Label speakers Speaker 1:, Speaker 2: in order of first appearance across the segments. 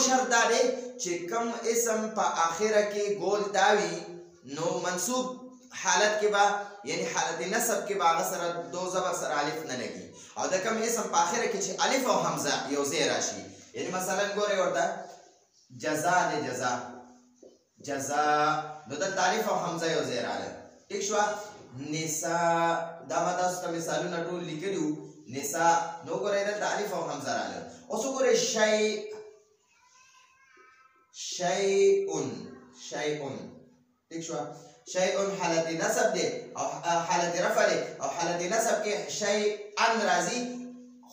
Speaker 1: شرط دا دی چې کم اسم په آخره کې ګول تاوي نو منصوب حالت کې با یعنی حالت نصب کې با هغه سره دو زبر سره الف نه لګي او د کم اسم په آخره کې چې الف او حمزه یو ځای راشي یعنی مثلا ګورئ ورته جزا دی جزا نو دلته الف او حمزه یو ځای راغله ټیک شوه نساء دا ما تاسو ته مثالونه ټول لیکلي وو نساء نو ګورئ دلته الف او حمزه راغله اوس وګورئ شیء ٹھیک شو شیء حالت نصب دی او حالت رفع دی او حالت نصب کې شیء ان راځي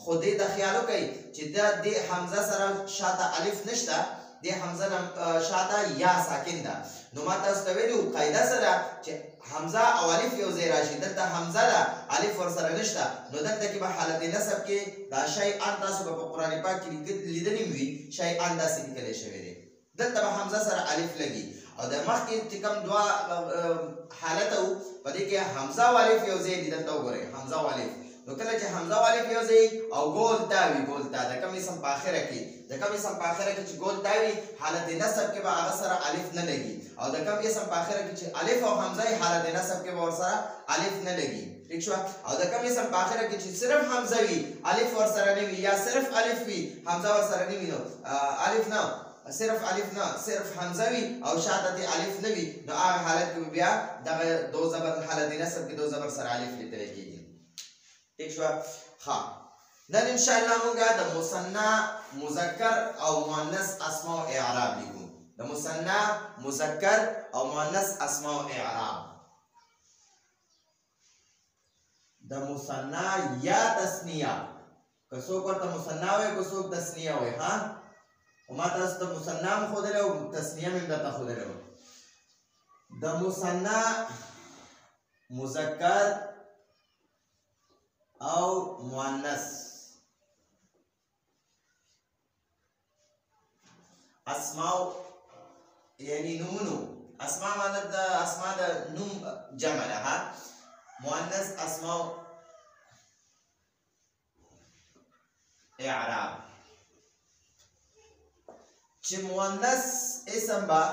Speaker 1: خو دې د خیالو کوي چې د حمزه سره شاته الف نشته د حمزه شاته یا ساکن ده نو ما تاسو ته ویلو قاعده سره چې حمزه او الف یو ځای راشي دلته حمزه ده الف ورسره نشته نو دلته کې به حالت نصب کې دا شیء ان تاسو په قرآن پاک کې لیدلی وي شیء ان داسې لیکلی شوی دی دلته به حمزه سره الف لګي او د مخکې چې کوم دوه حالت وو په دې کې حمزه او الف یو ځای دي دلته وګورئ حمزه او الف نو کله چې حمزه او الف یو ځای او ګول تاوي د کوم اسم په آخره کې چې ګول تاوي حالت نصب کې به هغه سره الف نه لګي او د کوم اسم په آخره کې چې الف او حمزه حالت نصب کې به ورسره الف نه لګي ٹھیک شو او د کوم اسم په آخره کې چې صرف حمزه وي الف ورسره نه وي یا صرف الف وي حمزه ورسره نه وي نو الف نه صرف الف نه صرف حمزه وي او شاته دې الف نه وي نو هغه حالت کې بیا دغه دو زبر حالت نصب کې دو زبر سره الف لیکل کېږي ٹھیک شو ها نن ان شاء الله موږ د مثنى مذکر او مؤنث اسماء او اعراب لیکو د مثنى مذکر او مؤنث اسماء او اعراب د مثنى یا تثنیه که څوک ورته مثنى وایي که څوک تثنیه وایي ها وما تاسو ته مثنى هم ښودلی او تثنیه مې هم درته ښودلی وه د مثنى مذکر او مؤنث اسماء یعنی نومونو اسماء معنی د اسماء د نوم جمع ده ها مؤنث اسماء اعراب چې مؤنث اسم با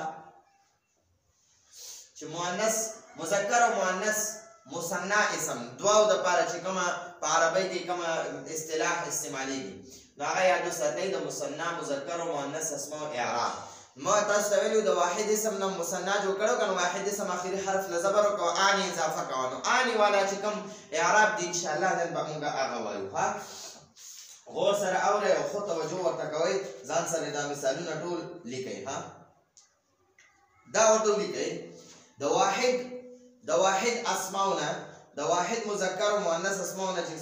Speaker 1: چې مؤنث مذکر او مؤنث مثنى اسم دواو د پاره چې کومه په عربی کې کومه اصطلاح استعمالېږي نو هغه یاد وساتئ د مثنى مذکر او مؤنث اسماء او اعراب ما تاسو ته ویلو د واحد اسم نه مثنى جوړ کړو کنه واحد اسم اخري حرف له زبر او ان اضافه کوو نو ان والا چې کوم اعراب دي ان شاء الله نن به موږ هغه وایو ها غور سره اورئ او خو توجه ورته کوئ ځان سره دا مثالونه ټول لیکئ ها دا ورته لیکئ د واحد اسماؤنا د واحد مذکر او مؤنث اسماؤنا چې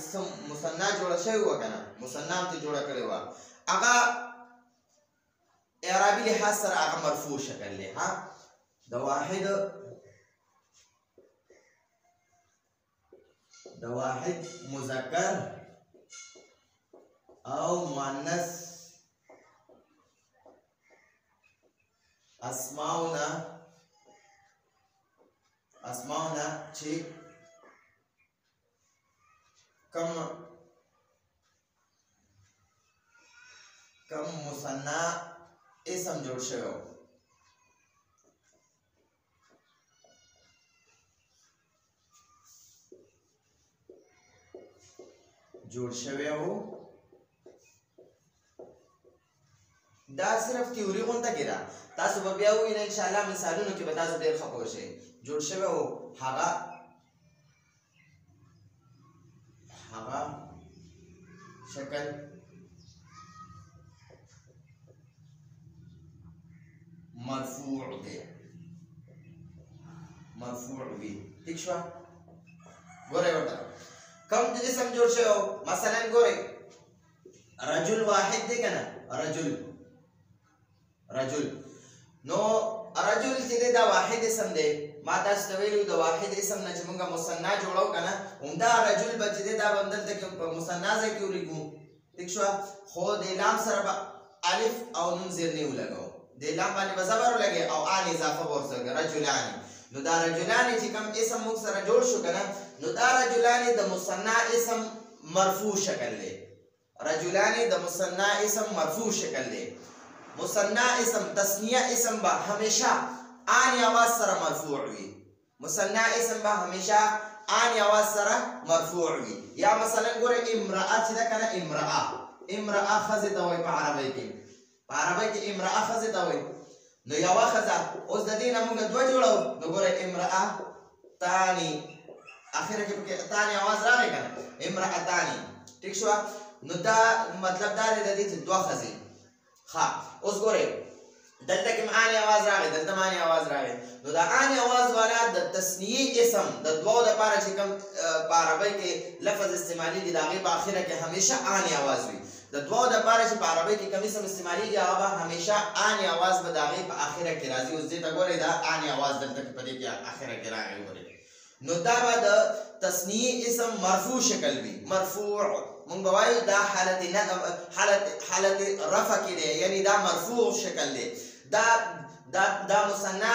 Speaker 1: مثنى جوړه شوی و کنه مثنى هم ته جوړه کړې و هغه اعرابي لحاظ سره هغه مرفوع شکل دی ها د واحد مذکر او مؤنث اسماؤنا چې کم مثنى اسم جوړ شوی وو دا صرف تیوري غونډه کې ده تاسو به بیا وینئ ان شاء الله مثالونو کې به تاسو ډېر ښه پوه شئ جوړ شوی وو هغه شکل مرفوع وي ٹھیک شو ګورئ ورته کوم جسم جوړ شوی وو مثلا ګورئ رجل واحد دی کنه رجل نو رجل چې دا واحد اسم دی ما تاسو ته ویلو د واحد اسم نه چې موږ مثنى جوړو کنه همدا رجل به چې دا بندل ته مثنى ځای کې ولیکو ٹھیک شو خو د لام سره الف او نون زیر نه ولګو د لام باندې به زبر ولګي او ان اضافه ورسره رجلان نو دا رجلان چې کوم اسم موږ سره جوړ شو کنه نو دا رجلان د مثنى اسم مرفوع شکل دی رجلان د مثنى اسم مرفوع شکل دی مثنى اسم تسنیه اسم با همیشه آن آواز سره مرفوع وي مثنى اسم با همیشه آن آواز سره مرفوع وي یا مثلا ګوره امرأه چې ده کنه امرأه ښځې ته وایي په عربۍ کې امرأه ښځې ته وایي نو یوه ښځه اوس د دې نه موږ دوه جوړو نو ګوره امرأه تاني اخره کې پکې تاني आवाज راغی کنه امرأه تاني ٹھیک شو نو دا مطلب دا دی د دې چې دوه ښځې ها اوس ګوره دلته کې معنی आवाज راغی دلته معنی आवाज راغی نو دا معنی आवाज والا د تسنیه اسم د دوه د لپاره چې کوم په عربی کې لفظ استعمالي دي دا غي په اخره کې همیشه معنی आवाज وي د دوه د لپاره چې په عربی کې کوم اسم استعمالي دي هغه همیشه معنی आवाज به دا غي په اخره کې راځي اوس دې ته ګوره دا معنی आवाज دلته په دې کې اخره کې راغی ګوره نو دا به د تسنیه اسم مرفوع شکل وي مرفوع مونږ به وایو دا حالت رفع کې دی یعنی دا مرفوع شکل دی دا مثنى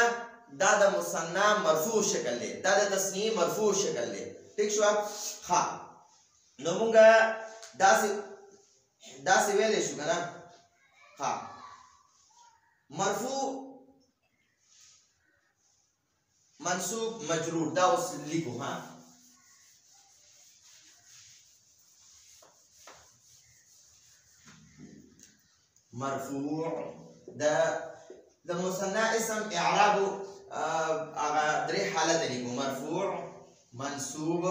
Speaker 1: دا د مثنى مرفوع شکل دی دا د تسنیه مرفوع شکل دی ٹھیک شو ها نو مونږ داسې ویلې شو کنه ها مرفوع منصوب مجرور دا اوس لیکو ها مرفوع د مثنى اسم اعراب درې حالت لیکو مرفوع منصوب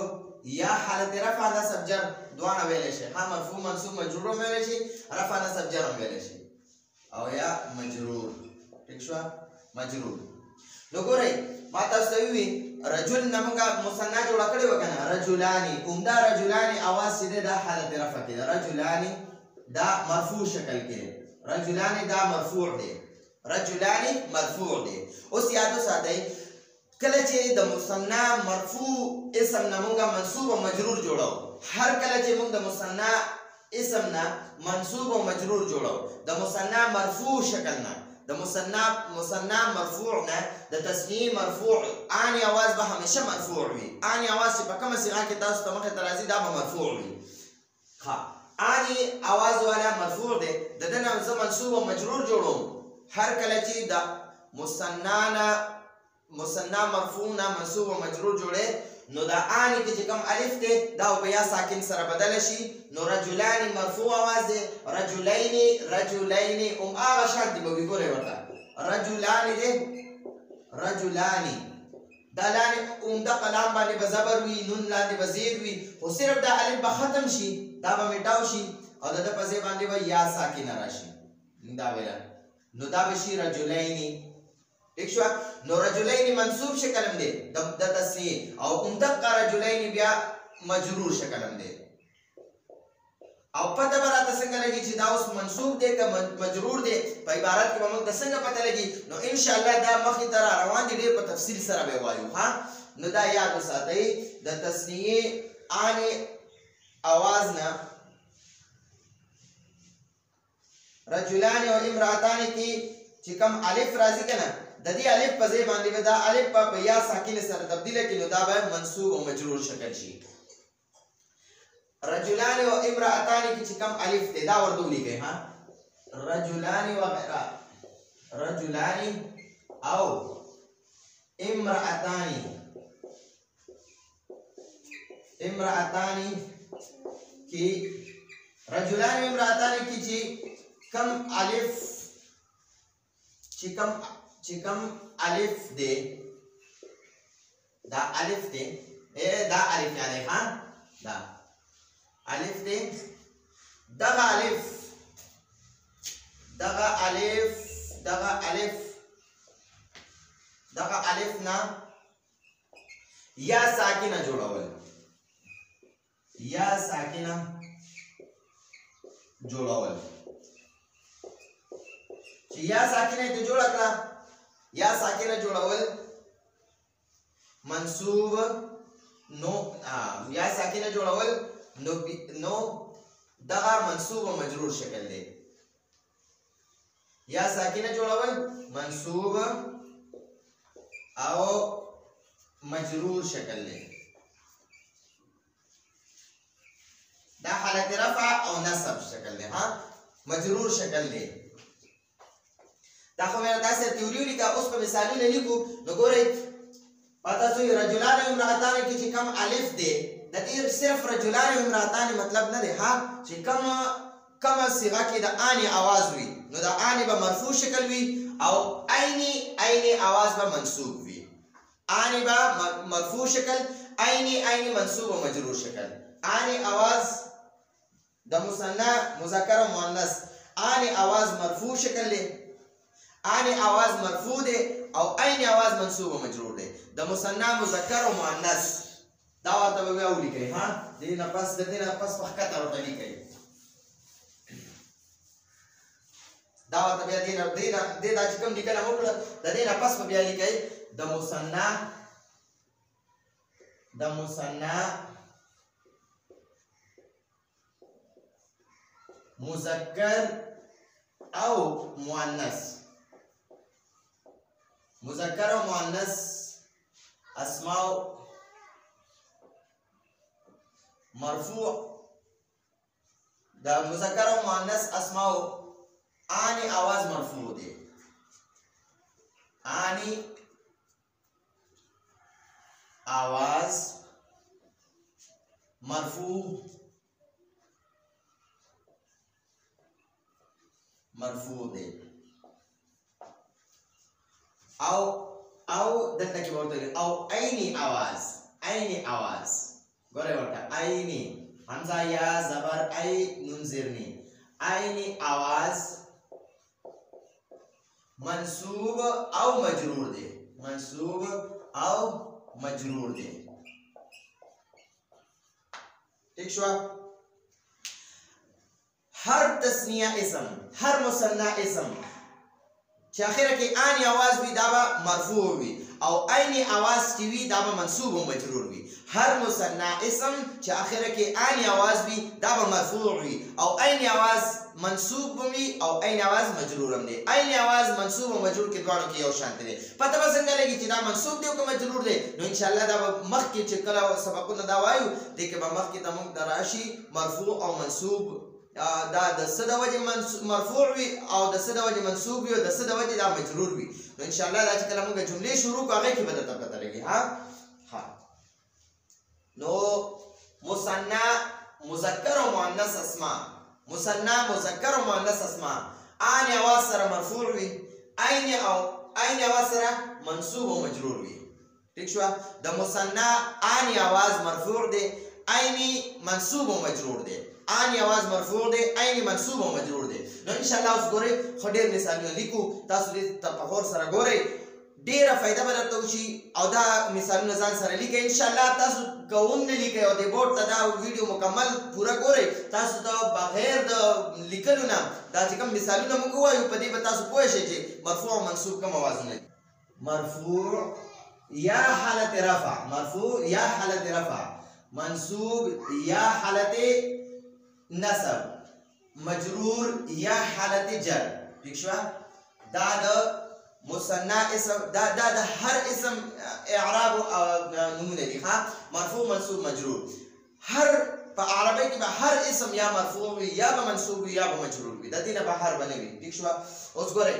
Speaker 1: یا حالت رفع نصب جر دواړه ویل شي ها مرفوع منصوب مجرور ویل شي رفع نصب جر ویل شي او یا مجرور ٹھیک شو مجرور نو ګورئ ما تاسو ته وی رجل نمګه مثنى جوړ کړی وکنه رجلانی عمده رجلانی आवाज سیده دا حالت رفع کې رجلانی دا مرفوع شکل کې رجلانی دا مرفوع دی رجلانی مرفوع دی اوس یادو ساتئ کله چې د مثنى مرفوع اسم نمګه منصوب او مجرور جوړو هر کله چې موږ د مثنى اسم نه منصوب او مجرور جوړو د مثنى مرفوع شکل نه د مثنى مرفوع نه د تسنیه مرفوع ان आवाज به همیشه مرفوع وي ان आवाज چې په کومه صيغه کې تاسو ته مخه ترازی دا به مرفوع وي ها ان आवाज والا مرفوع دی د دنه زه منصوب او مجرور جوړوم هر کله چې د مثنى مرفوع نه منصوب او مجرور جوړه نو دا ان کې چې کوم الف دی دا په یا ساکن سره بدل شي نو رجلان مرفوع आवाज دی رجلین هغه شرط دی به ګورئ ورته رجلان دی رجلان دا لانی عمده کلام باندې به زبر وي نون لاندې به زیر وي خو صرف دا الف به ختم شي دا به میټاو شي او د په ځای باندې به یا ساکن راشي دا ویل نو دا به شي رجلین ٹھیک شو نو رجلین منصوب شکلم دی د تسنیه او عمده رجلین بیا مجرور شکلم دی او پته براته څنګه لګي چې دا اوس منصوب دی که مجرور دی په عبارت کې موږ د څنګه پته لګي نو ان شاء الله دا مخې ته روان دي ډېر په تفصیل سره به وایو ها نو دا یاد وساتئ د تسنیه ان आवाज نه رجلان او امراتان کې چې کوم الف راځي کنه د دې الف په ځای باندې دا الف په یا ساکن سره تبدیل کړي نو دا به منصوب او مجرور شکل شي رجلان و امرأتان کی چکم الف دے دا وردو لکھے ہاں رجلان وغیرہ رجلان او امرأتان کی رجلان و امرأتان کی چکم الف دے دا الف دے دا الف یعنی ہاں دا الف دی دغه الف نا یا ساکنه جوړول چې یا ساکنه ته جوړ کړه یا ساکنه جوړول منصوب نو یا ساکنه جوړول نو دغه منصوب او مجرور شکل دی یا ساکنه جوړول منصوب او مجرور شکل دی دا حالت رفع او نصب شکل دی ها مجرور شکل دی دا خو مې تاسو تیوري ولیکه اوس په مثالونه لیکو نو ګورئ پته سو رجلان و امرأتان کې چې کم الف دی د دې صرف رجلان و امرأتان مطلب نه دی ها چې کم صيغه کې د اني आवाज وي نو د اني به مرفوع شکل وي او عینی आवाज به منصوب وي اني به مرفوع شکل عینی منصوب او مجرور شکل اني आवाज د مثنى مذکر او مؤنث اني आवाज مرفوع شکل دی اني आवाज مرفوع دی او عینی आवाज منصوب او مجرور دی د مثنى مذکر او مؤنث دا ورته به ولیکئ ها دینه پس په خطر ورته لیکئ دا ورته بیا دینه دا چې کوم لیکنه وکړه د دې نه پس په بیا لیکئ د مثنى مذکر او مؤنث مذکر او مؤنث اسماء مرفوع دا مذکر او مؤنث اسماء اني आवाज مرفوع دي اني आवाज مرفوع دي او دلته کې ورته او عینی आवाज ګوره ورته عینی حمزه یا زبر ای نون زیرنی عینی आवाज منصوب او مجرور دي ٹھیک شو هر تسنیه اسم هر مثنى اسم چې اخره کې اني आवाज وي دا به مرفوع وي او عینی आवाज چې وي دا به منصوب او مجرور وي هر مثنى اسم چې اخره کې اني आवाज وي دا به مرفوع وي او عینی आवाज منصوب وي او عینی आवाज مجرور هم دي عینی आवाज منصوب او مجرور کې دواړو کې یو شان دي پته به څنګه لګي چې دا منصوب دی او که مجرور دی نو ان شاء الله دا مخکې چې کله سبقونه دا وایو دې کې به مخکې ته موږ دراشي مرفوع او منصوب دا د څه د وجې مرفوع وي او د څه د وجې منصوب وي او د څه د وجې دا مجرور وي نو ان شاء الله دا چې کله موږ جملې شروع کوو هغې کې به درته پته لګي ها نو مثنى مذکر او مؤنث اسماء مثنى مذکر او مؤنث اسماء اني आवाज سره مرفوع وي عینی आवाज سره منصوب او مجرور وي ٹھیک شو د مثنى اني आवाज مرفوع دی عینی منصوب او مجرور دی اني आवाज مرفوع دی عینی منصوب او مجرور دی نو ان شاء الله اوس ګورئ خو ډېر مثالونه لیکو تاسو دې تفکر سره ګورئ ډېره فایده به درته وشي او دا مثالونه ځان سره لیکئ ان شاء الله تاسو که ونه لیکئ او د بورډ ته دا ویډیو مکمل پوره ګورئ تاسو ته بغیر د لیکلو نه دا چې کوم مثالونه موږ ووایو په دې به تاسو پوه شئ چې مرفوع او منصوب کوم اوازونه دي مرفوع یا حالت رفع منصوب یا حالت نصب مجرور یا حالت جر ٹھیک شو دا د مثنى اسم دا هر اسم اعراب نمونه دي ها مرفوع منصوب مجرور هر په عربی کې به هر اسم یا مرفوع وي یا به منصوب وي یا به مجرور وي د دې نه بهر بنوي ٹھیک شو اوس ګورئ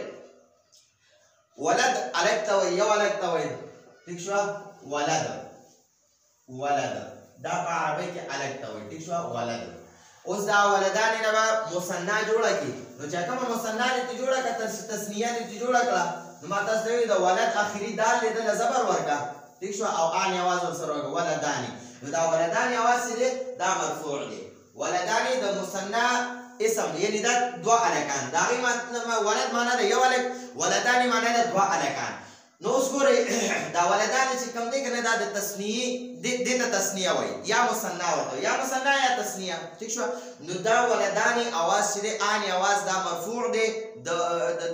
Speaker 1: ولد الک ته وي یو الک ته وي ٹھیک شو ولد دا په عربی کې الک ته وي ٹھیک شو ولد اوس دا ولدان نه به مثنى جوړه کی نو چې کومه مثنى دې جوړه کړه تسنیه دې جوړه کړه نو ما تاسو ته د ولد اخري دال دې د زبر ورکا ٹھیک شو او اني आवाज ورسره ولدان نو دا ولدان आवाज دې دا مرفوع دي ولدان د مثنى اسم یعنی دا دوا الکان دا غي ولد معنا ده یو الک ولدان معنا ده دوا الکان نو اوس ګورئ دا ولدان چې کوم دي کنه دا د تسنیه د تسنیه وای یا مثنى ورته یا مثنى یا تسنیه ٹھیک شو نو دا ولدان आवाज چې اني आवाज دا مرفوع دي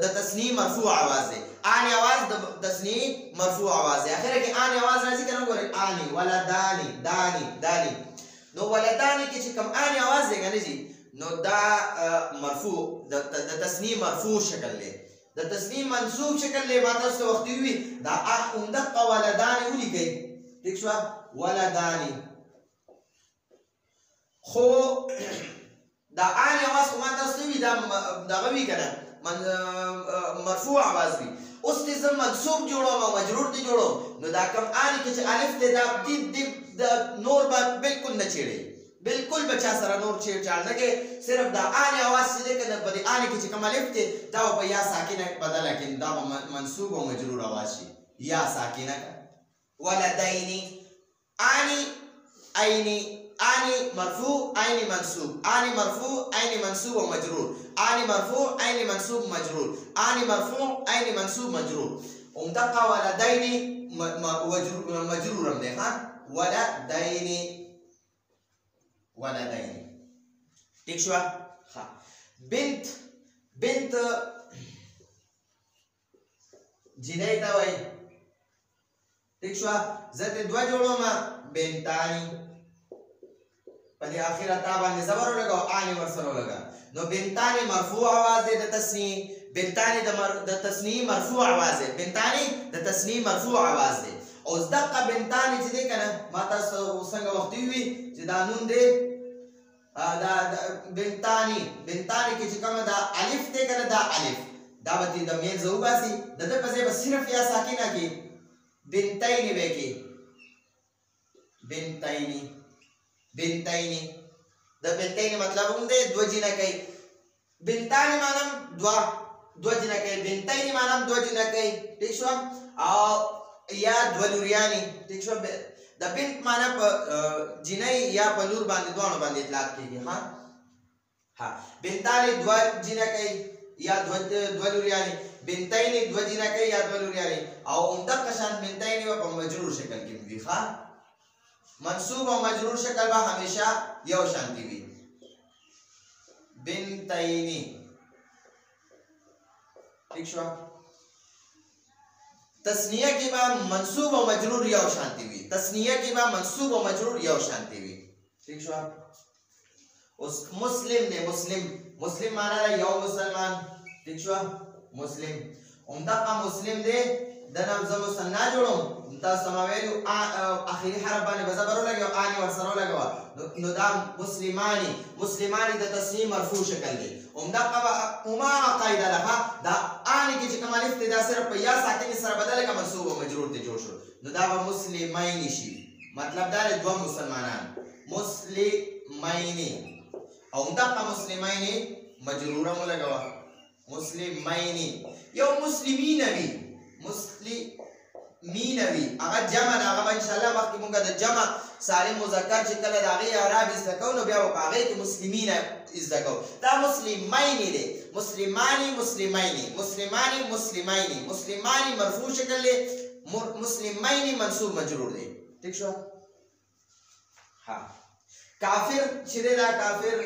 Speaker 1: د تسنیه مرفوع आवाज دي اني आवाज د تسنیه مرفوع आवाज دي اخر کې اني आवाज راځي کنه ګورئ اني ولدانی دانی نو ولدان کې چې کوم اني आवाज دی کنه جی نو دا مرفوع د تسنیه مرفوع شکل دی د تسنیه منصوب شکل له ما تاسو وخت وی دا اوندق ولدان ولیکي ٹھیک شو ولدان خو دا اني आवाज ما تاسو وی دا غوي کنه مرفوع आवाज وي اوس دې زه منصوب جوړوم او مجرور دې جوړوم نو دا کوم ان کې چې الف دې دا نور به بالکل نه چیړي بالکل بچا سره نور چیړ چاړ نه کې صرف دا ان आवाज دې کنه په دې ان کې چې کوم الف دې دا په یا ساکنه بدله کې دا منصوب او مجرور आवाज شي یا ساکنه ولدين اني عيني اني مرفوع عين منصوب اني مرفوع عين منصوب ومجرور اني مرفوع عين منصوب مجرور اني مرفوع عين منصوب مجرور ومدقه ولدين مجرور ده ها ولدين ٹھیک شو ها بنت جنۍ ته وای ٹھیک شو زته دوا جوړوم بنتانی په دې اخیره تا باندې زبر ولګاو ان ورسره ولګا نو بنتانی مرفوع आवाज ده تسنیه بنتانی د تسنیه مرفوع आवाज ده بنتانی د تسنیه مرفوع आवाज ده او دقه بنتانی چې ده کنه ما تاسو څنګه وخت وی چې دا نون ده دا بنتانی کې چې کومه دا الف ده کنه دا الف دا به د مې زوباسي دته په ځای به صرف یا ساکنه کې بنتین به کې بنتین د بنتین مطلب هم ده دو جنہ کوي بنتان مانم دو جنہ کوي بنتین مانم دو جنہ کوي ٹھیک شو او یا دو لوریانی ٹھیک شو د بنت معنا په جنۍ یا په لور باندې دوه باندې اطلاق کیږي ها بنتان دو جنہ کوي یا دو لوریانی بنتین دو جنہ کوي یا دو لوریانی او دغه شان بنتین په مجرور شکل کې وي ها منصوب او مجرور شکل به همیشه یو شانتی وي بنتین ٹھیک شو تسنیه کې به منصوب او مجرور یو شانتی وي ٹھیک شو اوس مسلم نه مسلم معنا یو مسلمان ٹھیک شو مسلم عمدہ مسلم دے دنم زمو سنا جوړم تاسو سماویلو اخیری حرف باندې بزبر لګو ان ورسره لګو نو دا مسلمانی د تسنیه مرفوع شکل دی عمدہ قاعده ده دا ان کې چې کوم الف دا صرف په یا ساکن سره بدل کا منصوب او مجرور ته جوړ شو نو دا به مسلمین شي مطلب دا دوه مسلمانان مسلمین او عمدہ مسلمین مجروره مو لګوا مسلمین یو مسلمین وی هغه جمع هغه ان شاء الله وخت مونږ د جمع سالم مذکر چې کله دغه اعراب استکو نو بیا هغه کې مسلمین استکو دا مسلمین دي مسلمانی مرفوع شکل له مسلمین منصوب مجرور دي ٹھیک شو ها کافر چې دا کافر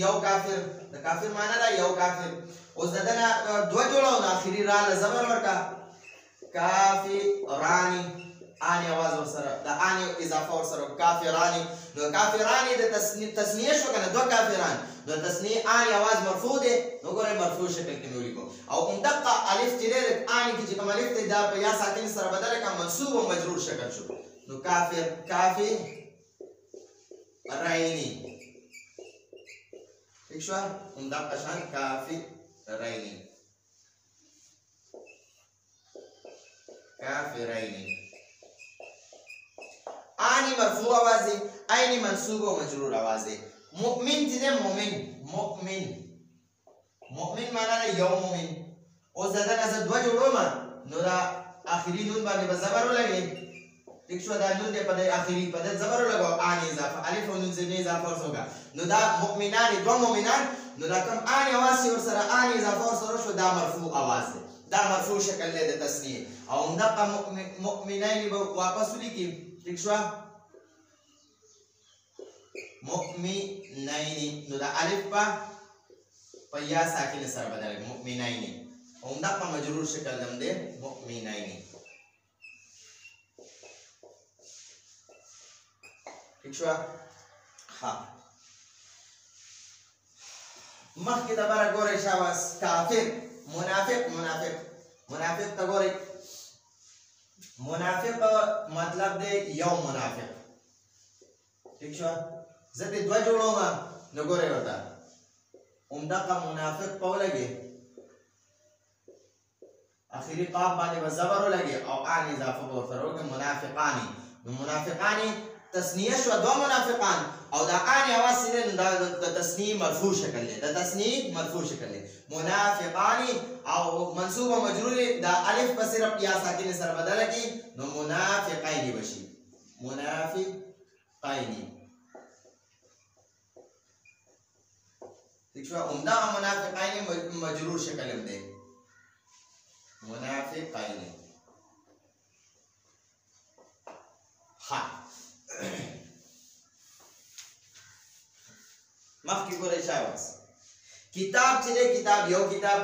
Speaker 1: یو کافر د کافر معنی دا یو کافر اوس دنا دوه جوړو اخیری را زبر ورکا کافرانی آنی آواز ورسره دا آنی اضافه ورسره کافرانی نو کافرانی د تسنیه شو کنه دو کافران نو تسنیه آنی آواز مرفوع ده نو ګوره مرفوع شکل کې ولیکو او دقه الف چې ده آنی کې چې کوم الف ده دا په یا ساکن سره بدل کا منصوب او مجرور شکل شو نو کافرانی ٹھیک شو دقه شان کافرانی آنی مرفوع آواز ہے اینی منصوب و مجرور آواز ہے مؤمن جنہیں مؤمن مانا ہے یو مؤمن او زدن از دو جوڑو ما نو دا آخری نون باندې بزبرو لگے ٹھیک شو دا نون دے پدے آخری پدے زبرو لگو آنی اضافہ الف و نون زبنی اضافہ ورسوگا نو دا مؤمنانی دو مؤمنان نو دا کم آنی آواز سی ورسر آنی اضافہ ورسر شو دا مرفوع آواز ہے دا مرفوع شکل لے دے تسنیه او دقه مؤمنین به واپس لیکي ٹھیک شو مؤمنین نو دا الف په یا ساکن سره بدل مؤمنین او دقه مجرور شکل دم دے مؤمنین ٹھیک شو ها مخکې د بره ګورئ شاباس کافر منافق تا گوری منافق مطلب دے یو منافق ٹھیک شو زدی دو جوڑو ما نگوری ہوتا امدقا منافق پاو لگی اخري قاف باندې به زبر ولګي او ان اضافه به ورته وکړو منافقانی. نو منافقانی تسنیه شو دو منافقان او دا ان اواز سره دا د تسنیه مرفوع شکل دی. د تسنیه مرفوع شکل دی. منافقانی او منصوب او مجرور دا الف په صرف یا ساکن سره بدل کی نو منافقین بشي. منافقین دیکھو عمدہ منافقین مجرور شکل هم دی. منافقین ها مخکې ګورئ شاباس کتاب چې دی کتاب یو کتاب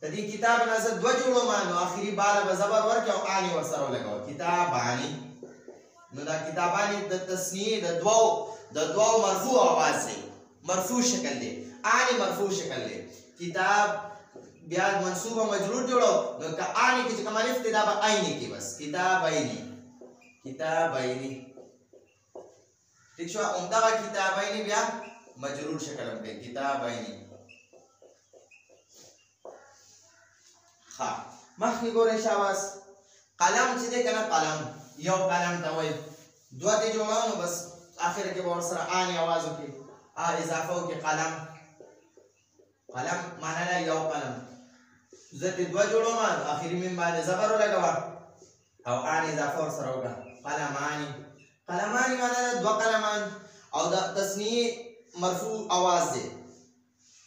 Speaker 1: د دې کتاب نه زه دوه جوړوم نو اخري باله به زبر ورکړي او اني ورسره ولګوم کتاباني. نو دا کتاباني د تسنیه د دوو مرفوع आवाज دی مرفوع شکل دی اني مرفوع شکل دی. کتاب بیا منصوب او مجرور جوړو نو که اني کې چې کوم الف دی دا به عیني کې بس کتابایني ٹھیک شو. عمدہ کتابایني بیا مجرور شکل هم دی کتابایني. ها مخکې ګورئ شاباس قلم چې دی کنه قلم یو قلم ته وایي دوه دې جوړو نو بس اخر کې به ورسره اني आवाज وکړي اضافه وکړي قلم معنا نه یو قلم زه دې دوه جوړوم اخري میم باندې زبر ولګوم او اني اضافه ورسره وکړه قلماني معنا دوه قلمان او د تسنیه مرفوع आवाज دی.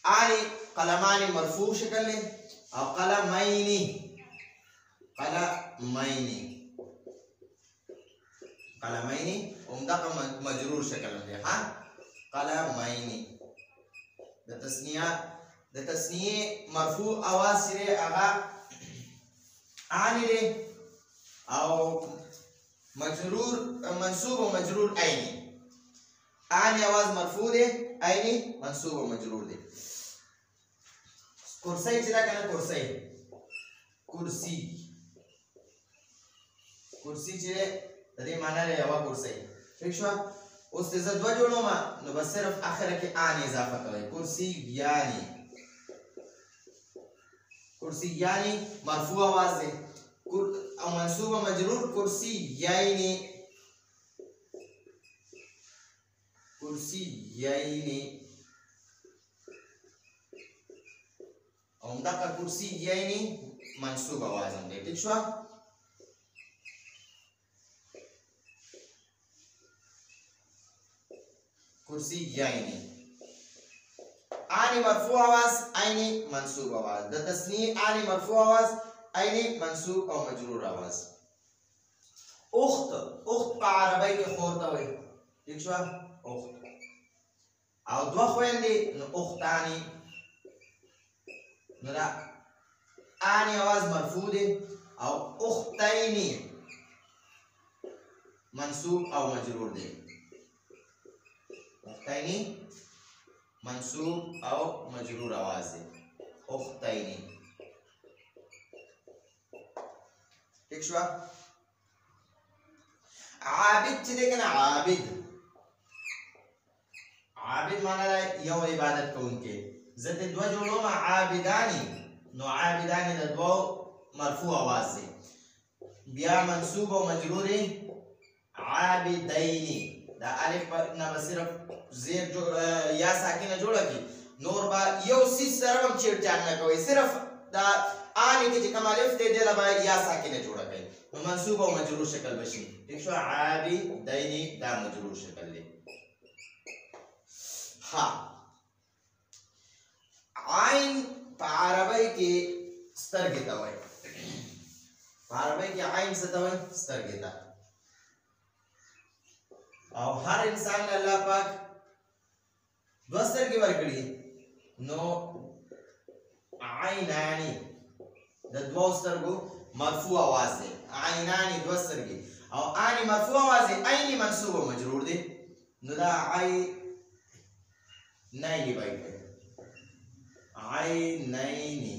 Speaker 1: اني قلماني مرفوع شکل دی او قلمینی عمدہ مجرور شکل دی. ها قلمینی د تسنیه مرفوع आवाज سره هغه ان دی او مجرور منصوب او مجرور عینی. ان आवाज مرفوع دی عینی منصوب او مجرور دی. کرسی چې دا کنه کرسی چې د دې معنی لري یو کرسی ٹھیک شو. اوس زه دوه جوړوم نو بس صرف اخره کې ان اضافه کوي کرسی یعنی مرفوع आवाज دی او منصوب او مجرور کرسی یعنی عمدہ کا کرسی یعنی منصوب आवाज هم دی ٹھیک شو. کرسی یعنی اني مرفوع आवाज عینی منصوب आवाज د تسنیه اني مرفوع आवाज عینی منصوب او مجرور आवाज. اخت په عربی کې خور ته وایي ٹھیک شو. اخت او دوه خويندې نو اختانی نو دا اني आवाज مرفوع دی او اختینی منصوب او مجرور دی. اختینی منصوب او مجرور आवाज دی اختینی ٹھیک شو. عابد چې دی کنه عابد معنا یو عبادت کوونکی. زه دې دوه جوړوم عابدانی نو عابدانی د دوه مرفوع आवाज دی بیا منصوب او مجرور عابدینی. دا الف نه صرف زیر یا ساکنه جوړه کی نور با یو سی سره هم چیرچان نه کوي صرف دا اني کې چې کوم الف ته دی لبا یا ساکنه جوړه کوي نو منصوب او مجرور شکل بشي ٹھیک شو. عابدینی دا مجرور شکل دی. ها عین په عربی کې سترګې ته وایي. په عربی کې عین څه ته وایي سترګې ته. او هر انسان الله پاک دو سترګې ورکړي نو عینانی د دوه سترګو مرفوع आवाज دی. عینانی دوه سترګې او اني مرفوع आवाज دی عینی منصوب او مجرور دی نو دا عینینی وایي. عینینی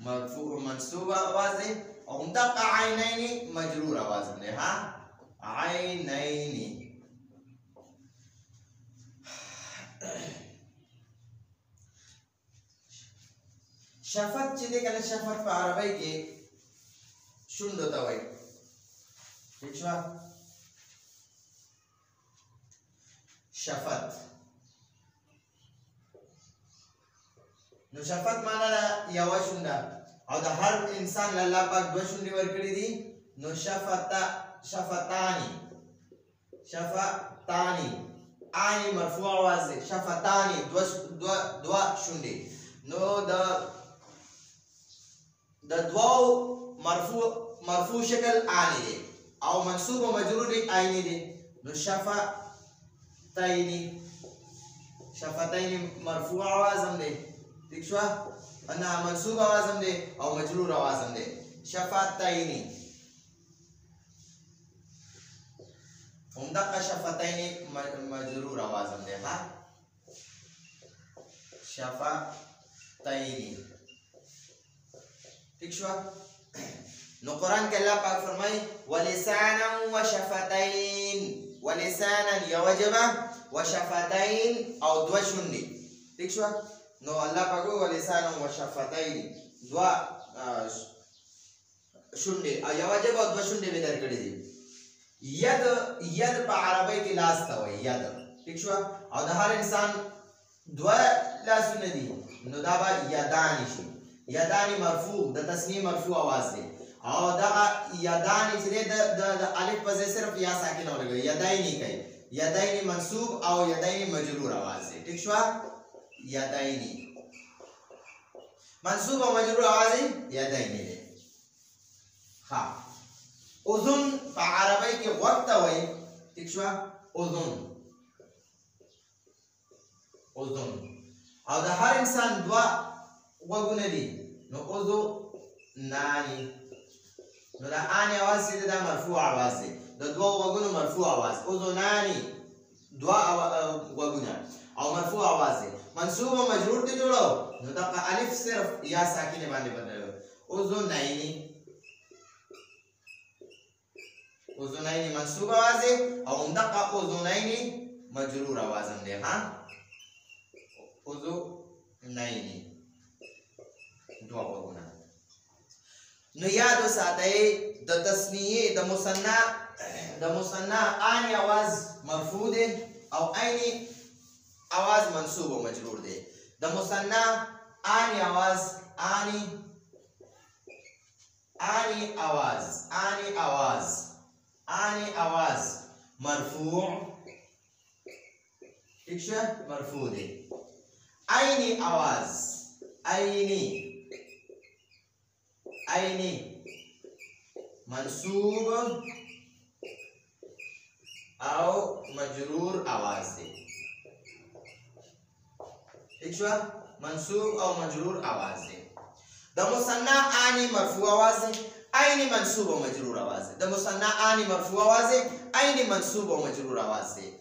Speaker 1: مرفوع منصوب आवाज دی او دغه عینینی مجرور आवाज دی. ها عینینی شفت چې دی کنه شفت په عربی کې شونډو ته وایي ٹھیک شوه شفت نو شفت معنا ده یوه شونډه او د هر انسان له الله پاک دوه شونډې ورکړي دي نو شفتانی آنی مرفوع آواز دی شفتانی دو شونډې نو د دوو مرفوع شکل آنی دی او منصوب و مجرور آینی دی نو شفتین مرفوع آوازم دی ٹھیک شوه انا منصوب آوازم دی او مجرور آوازم دی شفتین همدغه شفتین مجرور آوازم دی ها شفتین ٹھیک شوه نو قرآن کې الله پاک فرمایي ولسانا وشفتین ولسانا یوه ژبه وشفتین او دوه شونډې ٹھیک شوه نو الله پاک وایي ولسانا وشفتین دوه شونډې او یوه ژبه او دوه شونډې مې درکړې دي ید په عربی کې لاس ته وایي ید ٹھیک شوه او د هر انسان دوه لاسونه دي نو دا به یدانی شي یدانی مرفوع د تسنیه مرفوع آواز دی او دغه یدانی چې دی د الف په ځای صرف یا ساکنه ولګوي یدینی کوي یدینی منصوب او یدینی مجرور آواز دی ٹھیک شوه یدینی منصوب او مجرور آواز یدینی دی ها اذن په عربی کې غوږ ته وایي ٹھیک شوه اذن او د هر انسان دوه غوږونه دي نو اذنانی نو دا آنی آواز چې دا مرفوع آواز دی د دوه غوږونو مرفوع آواز اذنانی دوه غوږونه او مرفوع آواز دی منصوب او مجرور ته جوړو نو دا الف صرف یا ساکنه باندې بدلو اذنین منصوب آواز دی او همدغه اذنین مجرور آواز هم دی ها اذنین دوه غوږونه نو یاد وساتئ د تثنیه د مثنى آنی آواز مرفوع دی او عینی آواز منصوب و مجرور دی د مثنى آنی آواز آنی آواز مرفوع ٹھیک شوه مرفوع دی عینی آواز عینی منصوب او مجرور آواز دی ٹھیک شوه منصوب او مجرور آواز دی د مثنى آنی مرفوع آواز دی عینی منصوب او مجرور آواز دی د مثنى آنی مرفوع آواز دی عینی منصوب او مجرور آواز دی